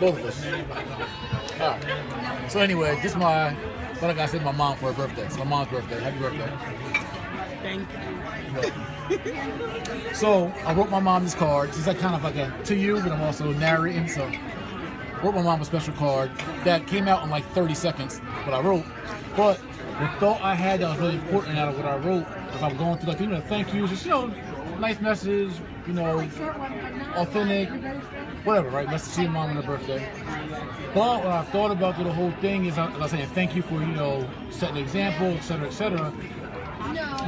Both of us. All right. So anyway, this is my, like I said, my mom for her birthday. It's my mom's birthday. Happy birthday. Thank you. So I wrote my mom this card. It's like kind of like a to you, but I'm also narrating. So I wrote my mom a special card that came out in like 30 seconds, what I wrote. But the thought I had that was really important out of what I wrote, as I'm going through, like, you know, thank yous, just, you know, nice message, you know, authentic, whatever, right? Message to your mom on her birthday. But when I thought about the whole thing is, as I was saying, thank you for, you know, setting an example, et cetera, et cetera.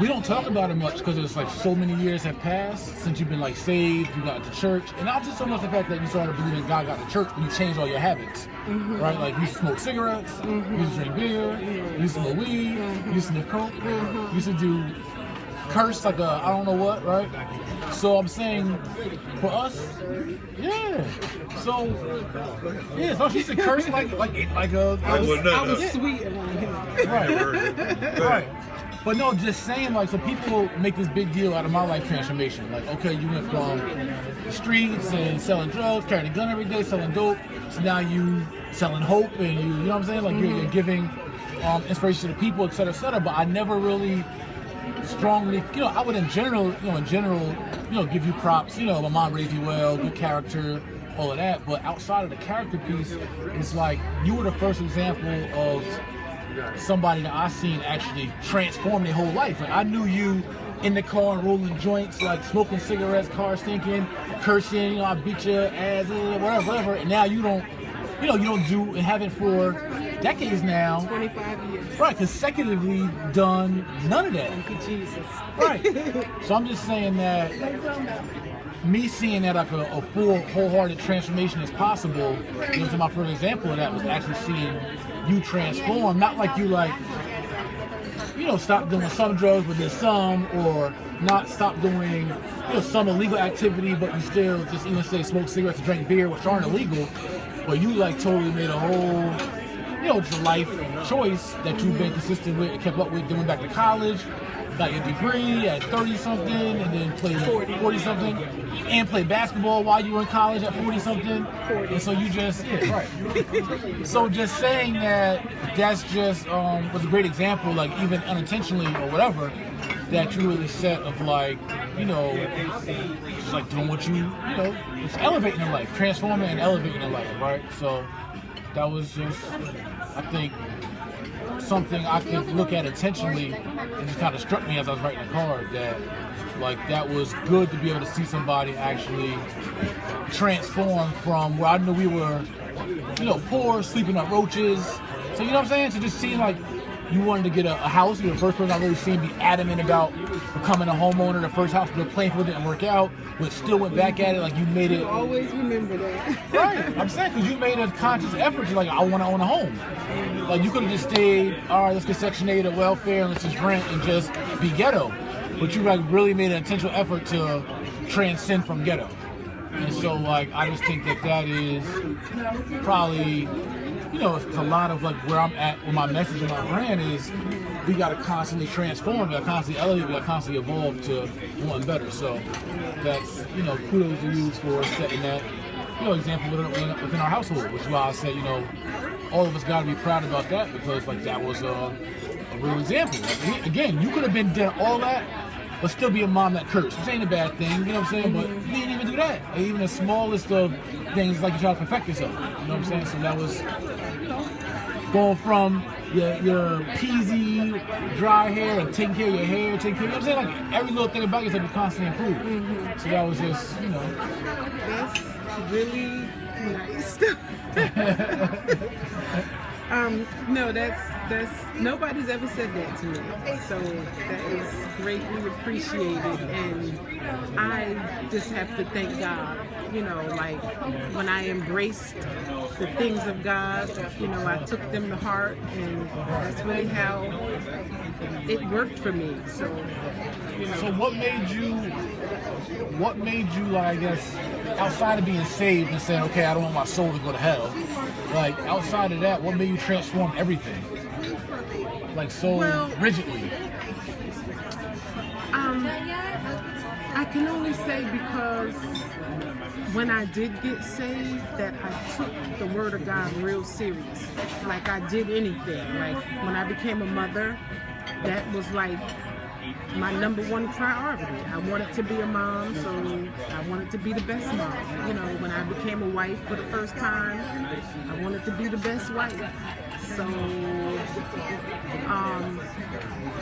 We don't talk about it much because it's like so many years have passed since you've been like saved, you got to church, and not just so much the fact that you started believing God got to church, but you changed all your habits, right? Like you used to smoke cigarettes, you used to drink beer, you used to smoke weed, you used to sniff coke, you used to do curse like a I don't know what, right? So I'm saying for us, yeah. So yeah, so she used to curse like a. I was sweet around him. Right, right. But no, just saying, like, so people make this big deal out of my life transformation. Like, okay, you went from the streets and selling drugs, carrying a gun every day, selling dope, so now you selling hope, and you know what I'm saying? Like, you're giving inspiration to the people, et cetera, but I never really strongly, you know, I would in general, give you props. You know, my mom raised you well, good character, all of that. But outside of the character piece, it's like you were the first example of somebody that I seen actually transform their whole life. Like I knew you in the car and rolling joints, like smoking cigarettes, car stinking, cursing, you know, I beat your ass, whatever. And now you don't do and haven't for decades now. 25 years. Right, consecutively done none of that. Thank you, Jesus. Right. So I'm just saying that me seeing that like a full, wholehearted transformation is possible, you know, so my first example of that was actually seeing you transform, not like you like, you know, stop doing some drugs but then some, or not stop doing, you know, some illegal activity but you still just even say smoke cigarettes or drink beer, which aren't illegal, but you like totally made a whole, you know, just life choice that you've been consistent with and kept up with, then went back to college, got your degree at 30-something, and then played 40-something, and played basketball while you were in college at 40-something, and so you just, yeah, right. So just saying that's just was a great example, like even unintentionally or whatever, that you really set of like, you know, just like doing what you know, it's elevating in life, transforming and elevating in life, right? So that was just, I think, something I could look at intentionally, and just kind of struck me as I was writing the card that, like, that was good to be able to see somebody actually transform from where I knew we were, you know, poor, sleeping on roaches. So you know what I'm saying? To just seeing like you wanted to get a house. You're the first person I've really seen be adamant about becoming a homeowner. The first house we were playing for didn't work out, but still went back at it. Like you made it. You always remember that. Right. I'm saying because you made a conscious effort to like, I want to own a home. Like you could have just stayed, all right, let's get Section 8 of welfare and let's just rent and just be ghetto. But you like really made an intentional effort to transcend from ghetto. And so like I just think that is probably, you know, it's a lot of like where I'm at with my message and my brand is we got to constantly transform, we got to constantly elevate, we got to constantly evolve to one better. So that's, you know, kudos to you for setting that, you know, example within our household, which is why I said, you know, all of us got to be proud about that because like that was a real example. Like, again, you could have been done all that, but still be a mom that cursed, which ain't a bad thing, you know what I'm saying? But you didn't even do that. And even the smallest of things, like you try to perfect yourself, you know what I'm saying? So that was, you know, going from your peasy, dry hair and taking care of your hair, taking care of, you know what I'm saying? Like every little thing about yourself you constantly improve. Mm-hmm. So that was just, you know. That's really nice. No, that's nobody's ever said that to me. So that is greatly appreciated, and I just have to thank God. You know, like when I embraced the things of God, you know, I took them to heart, and that's really how it worked for me. So, you know. So what made you, like, I guess, outside of being saved and saying, okay, I don't want my soul to go to hell, like, outside of that, what made you transform everything? Like, so rigidly? I can only say because when I did get saved, that I took the Word of God real serious. Like I did anything. Like when I became a mother, that was like my number one priority. I wanted to be a mom, so I wanted to be the best mom. You know, when I became a wife for the first time, I wanted to be the best wife. So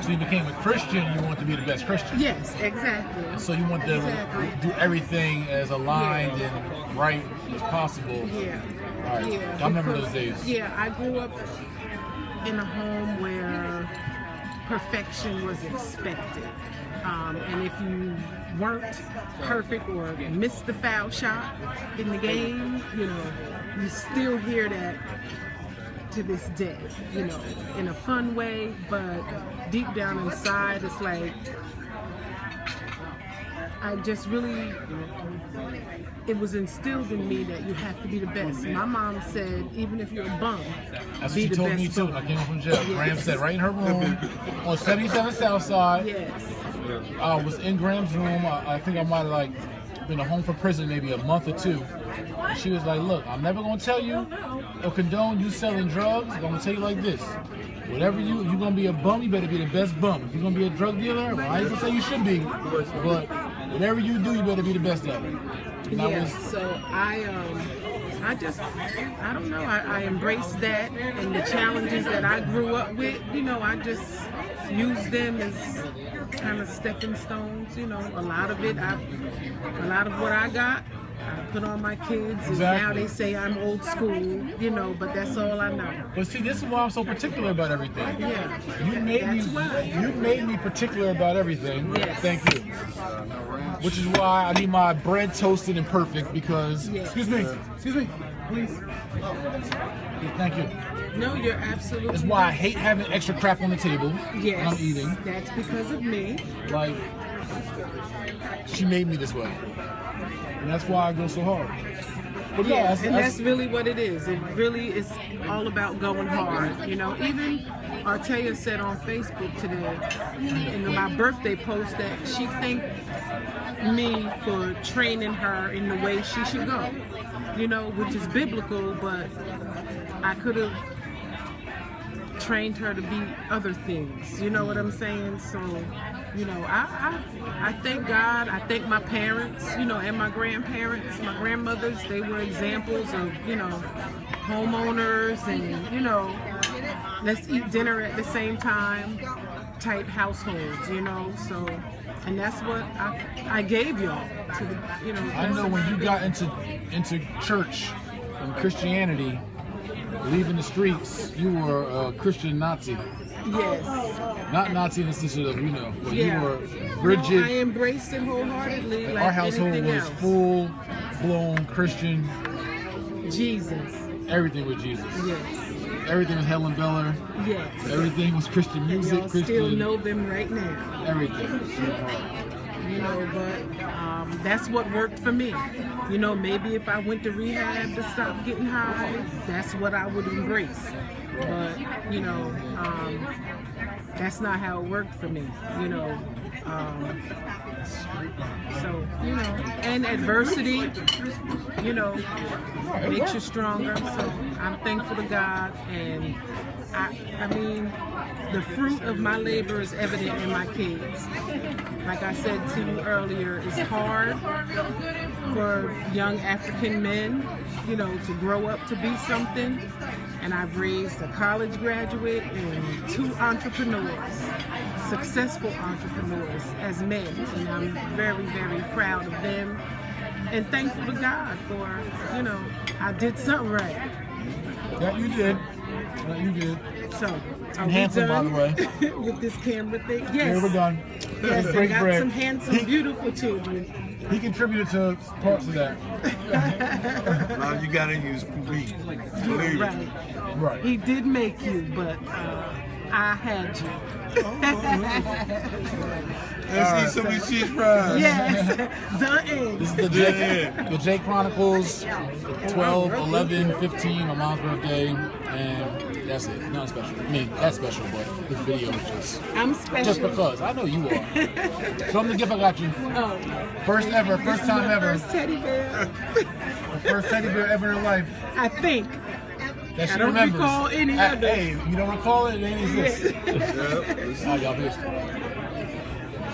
you became a Christian, you want to be the best Christian. yes, exactly. So you want to do everything as aligned and right as possible. Yeah. All right. Yeah, I remember because- those days. Yeah, I grew up in a home where perfection was expected. And if you weren't perfect or missed the foul shot in the game, you know, you still hear that to this day, you know, in a fun way, but deep down inside, it's like, I just really, it was instilled in me that you have to be the best. My mom said, even if you're a bum, That's what be she the told best me too when I bum. came home from jail. Graham said right in her room on 77 Southside. Yes. I was in Graham's room. I think I might have like been home from prison maybe a month or two. And she was like, look, I'm never going to tell you or condone you selling drugs. I'm going to tell you like this. Whatever you're going to be a bum, you better be the best bum. If you're going to be a drug dealer, well, I ain't going to say you should be, but whatever you do, you better be the best at it. And Yeah, so I don't know, I embraced that and the challenges that I grew up with, you know, I just used them as kind of stepping stones, you know, a lot of what I got, I put on my kids, and now Exactly. they say I'm old school, you know, but that's all I know. But see, this is why I'm so particular about everything. Yeah, You that's why. you made me particular about everything. Yes. Thank you. Which is why I need my bread toasted and perfect because Yes. excuse me, please. Thank you. No, you're absolutely That's why I right. hate having extra crap on the table Yes, when I'm eating. that's because of me. Like she made me this way. And that's why I go so hard. But Yeah, yeah, and that's really what it is. It really is all about going hard. You know, even Artea said on Facebook today, in my birthday post, that she thanked me for training her in the way she should go. You know, which is biblical, but I could have trained her to be other things. You know what I'm saying? So, you know, I thank God. I thank my parents, you know, and my grandparents, my grandmothers. They were examples of, you know, homeowners and, you know, let's eat dinner at the same time type households, you know. So, and that's what I gave y'all to the, you know. I know when you got into church and Christianity, leaving the streets, you were a Christian Nazi. Yes. Not Nazi in the sense of, you know, but Yeah. you were No, I rigid. embraced it wholeheartedly. Like Our household anything was else. full-blown Christian. Jesus. Everything was Jesus. Yes. Everything was Helen Beller. Yes. Everything was Christian music, Y'all Christian still know them right now. everything. You know, but that's what worked for me. You know, maybe if I went to rehab to stop getting high, that's what I would embrace. But, you know, that's not how it worked for me, you know. So, you know, and adversity, you know, makes you stronger. So I'm thankful to God, and I mean, the fruit of my labor is evident in my kids. Like I said to you earlier, it's hard for young African men, you know, to grow up to be something. And I've raised a college graduate and 2 entrepreneurs, successful entrepreneurs as men. And I'm very, very proud of them. And thankful to God for, you know, I did something right. That you did. That you did. So, are we Handsome, by done the way. with this camera thing? Yeah, Yes. we're done. Yes, I Break got bread. some handsome, beautiful children. He contributed to parts of that. Now you gotta use me. Believe it. Right. Right. He did make you, but I had you. Let's eat some of these cheese fries. Yes, the end. This is the J Chronicles 12, 11, 15, my mom's birthday, and that's it. Nothing special. I mean, that's special, but this video is just... I'm special. Just because. I know you are. Show them the gift I got you. Oh. First ever, first time ever. First teddy bear. The first teddy bear ever in life. I think. That she I don't remembers. recall any others. Hey, you don't recall it, it ain't exist. Yep. All right, y'all, peace.